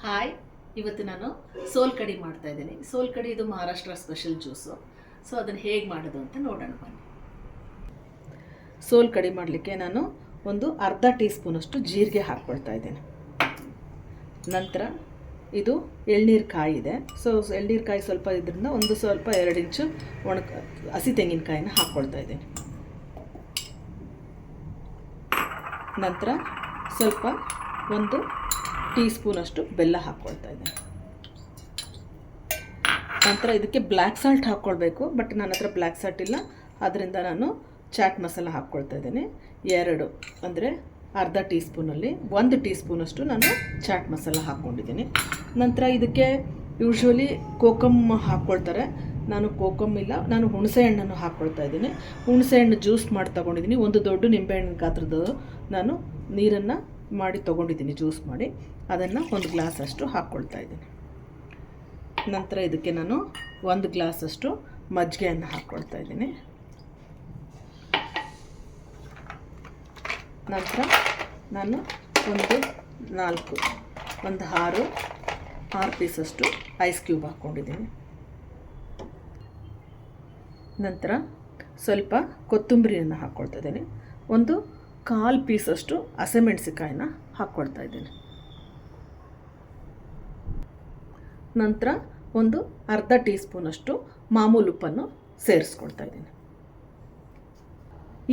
Hi, ಇವತ್ತು ನಾನು ಸೋಲ್ ಕಡಿ ಮಾಡ್ತಾ ಇದ್ದೀನಿ. ಸೋಲ್ ಕಡಿ ಇದು ಮಹಾರಾಷ್ಟ್ರ ಸ್ಪೆಷಲ್ ಜ್ಯೂಸು. ಸೊ ಅದನ್ನು ಹೇಗೆ ಮಾಡೋದು ಅಂತ ನೋಡೋಣ ಬನ್ನಿ. ಸೋಲ್ ಕಡಿ ಮಾಡಲಿಕ್ಕೆ ನಾನು ಒಂದು ಅರ್ಧ ಟೀ ಸ್ಪೂನಷ್ಟು ಜೀರಿಗೆ ಹಾಕ್ಕೊಳ್ತಾ ಇದ್ದೇನೆ. ನಂತರ ಇದು ಎಳ್ನೀರು ಕಾಯಿ ಇದೆ. ಸೊ ಎಳ್ನೀರು ಕಾಯಿ ಸ್ವಲ್ಪ ಇದರಿಂದ ಒಂದು ಸ್ವಲ್ಪ 2 ಇಂಚು ಹಸಿ ತೆಂಗಿನಕಾಯಿನ ಹಾಕ್ಕೊಳ್ತಾ ಇದ್ದೇನೆ. ನಂತರ ಸ್ವಲ್ಪ 1 ಟೀ ಸ್ಪೂನಷ್ಟು ಬೆಲ್ಲ ಹಾಕ್ಕೊಳ್ತಾ ಇದ್ದೇನೆ. ನಂತರ ಇದಕ್ಕೆ ಬ್ಲ್ಯಾಕ್ ಸಾಲ್ಟ್ ಹಾಕ್ಕೊಳ್ಬೇಕು, ಬಟ್ ನನ್ನ ಹತ್ರ ಬ್ಲ್ಯಾಕ್ ಸಾಲ್ಟ್ ಇಲ್ಲ, ಆದ್ದರಿಂದ ನಾನು ಚಾಟ್ ಮಸಾಲ ಹಾಕ್ಕೊಳ್ತಾ ಇದ್ದೇನೆ. 2 ಅಂದರೆ ಅರ್ಧ ಟೀ ಸ್ಪೂನಲ್ಲಿ 1 ಟೀ ಸ್ಪೂನಷ್ಟು ನಾನು ಚಾಟ್ ಮಸಾಲ ಹಾಕ್ಕೊಂಡಿದ್ದೀನಿ. ನಂತರ ಇದಕ್ಕೆ ಯೂಶ್ವಲಿ ಕೋಕಮ್ ಹಾಕ್ಕೊಳ್ತಾರೆ. ನಾನು ಕೋಕಮ್ ಇಲ್ಲ, ನಾನು ಹುಣಸೆ ಹಣ್ಣನ್ನು ಹಾಕ್ಕೊಳ್ತಾ ಇದ್ದೀನಿ. ಹುಣಸೆ ಹಣ್ಣು ಜ್ಯೂಸ್ ಮಾಡಿ ತೊಗೊಂಡಿದ್ದೀನಿ. ಒಂದು ದೊಡ್ಡ ನಿಂಬೆಹಣ್ಣು ಗಾತ್ರದ್ದು ನಾನು ನೀರನ್ನು ಮಾಡಿ ತೊಗೊಂಡಿದ್ದೀನಿ, ಜ್ಯೂಸ್ ಮಾಡಿ. ಅದನ್ನು 1 ಗ್ಲಾಸಷ್ಟು ಹಾಕ್ಕೊಳ್ತಾ ಇದ್ದೀನಿ. ನಂತರ ಇದಕ್ಕೆ ನಾನು 1 ಗ್ಲಾಸಷ್ಟು ಮಜ್ಜಿಗೆಯನ್ನು ಹಾಕ್ಕೊಳ್ತಾ ಇದ್ದೀನಿ. ನಂತರ ನಾನು ಒಂದು 6 ಪೀಸಷ್ಟು ಐಸ್ ಕ್ಯೂಬ್ ಹಾಕ್ಕೊಂಡಿದ್ದೀನಿ. ನಂತರ ಸ್ವಲ್ಪ ಕೊತ್ತಂಬರಿಯನ್ನು ಹಾಕ್ಕೊಳ್ತಾ ಇದ್ದೀನಿ. 1/4 ಪೀಸಷ್ಟು ಹಸಿಮೆಣಸಿಕಾಯಿನ ಹಾಕ್ಕೊಳ್ತಾ ಇದ್ದೀನಿ. ನಂತರ ಒಂದು ಅರ್ಧ ಟೀ ಸ್ಪೂನಷ್ಟು ಮಾಮೂಲು ಉಪ್ಪನ್ನು ಸೇರಿಸ್ಕೊಳ್ತಾ ಇದ್ದೀನಿ.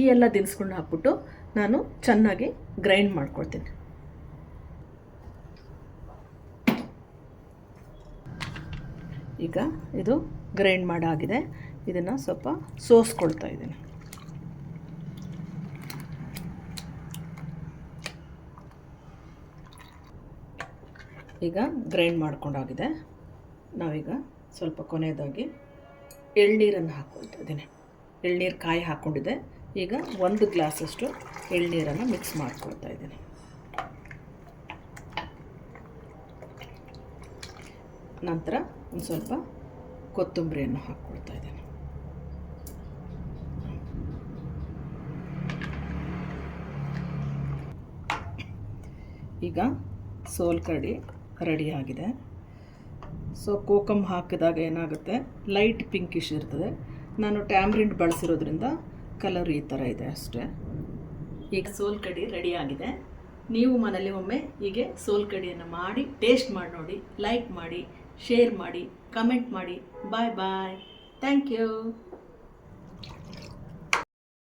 ಈ ಎಲ್ಲ ದಿನಸ್ಗಳನ್ನ ಹಾಕ್ಬಿಟ್ಟು ನಾನು ಚೆನ್ನಾಗಿ ಗ್ರೈಂಡ್ ಮಾಡ್ಕೊಳ್ತೀನಿ. ಈಗ ಇದು ಗ್ರೈಂಡ್ ಮಾಡಾಗಿದೆ. ಇದನ್ನು ಸ್ವಲ್ಪ ಸೋಸ್ಕೊಳ್ತಾ ಇದ್ದೀನಿ. ಈಗ ಗ್ರೈಂಡ್ ಮಾಡ್ಕೊಂಡಾಗಿದೆ. ನಾವೀಗ ಸ್ವಲ್ಪ ಕೊನೆಯದಾಗಿ ಎಳ್ನೀರನ್ನು ಹಾಕ್ಕೊಳ್ತಾ ಇದ್ದೀನಿ. ಎಳ್ನೀರು ಕಾಯಿ ಹಾಕ್ಕೊಂಡಿದ್ದೆ. ಈಗ 1 ಗ್ಲಾಸಷ್ಟು ಎಳ್ನೀರನ್ನು ಮಿಕ್ಸ್ ಮಾಡ್ಕೊಳ್ತಾ ಇದ್ದೀನಿ. ನಂತರ ಒಂದು ಸ್ವಲ್ಪ ಕೊತ್ತಂಬರಿಯನ್ನು ಹಾಕ್ಕೊಳ್ತಾ ಇದ್ದೀನಿ. ಈಗ ಸೋಲ್ ಕಡಿ ರೆಡಿಯಾಗಿದೆ. ಸೊ ಕೋಕಮ್ ಹಾಕಿದಾಗ ಏನಾಗುತ್ತೆ, ಲೈಟ್ ಪಿಂಕಿಶ್ ಇರ್ತದೆ. ನಾನು ಟ್ಯಾಮ್ರಿಂಡ್ ಬಳಸಿರೋದ್ರಿಂದ ಕಲರ್ ಈ ಥರ ಇದೆ ಅಷ್ಟೇ. ಈಗ ಸೋಲ್ ಕಡಿ ರೆಡಿಯಾಗಿದೆ. ನೀವು ಮನೇಲಿ ಒಮ್ಮೆ ಹೀಗೆ ಸೋಲ್ ಕಡಿಯನ್ನು ಮಾಡಿ ಟೇಸ್ಟ್ ಮಾಡಿ ನೋಡಿ. ಲೈಕ್ ಮಾಡಿ, ಶೇರ್ ಮಾಡಿ, ಕಮೆಂಟ್ ಮಾಡಿ. Bye bye. Thank you.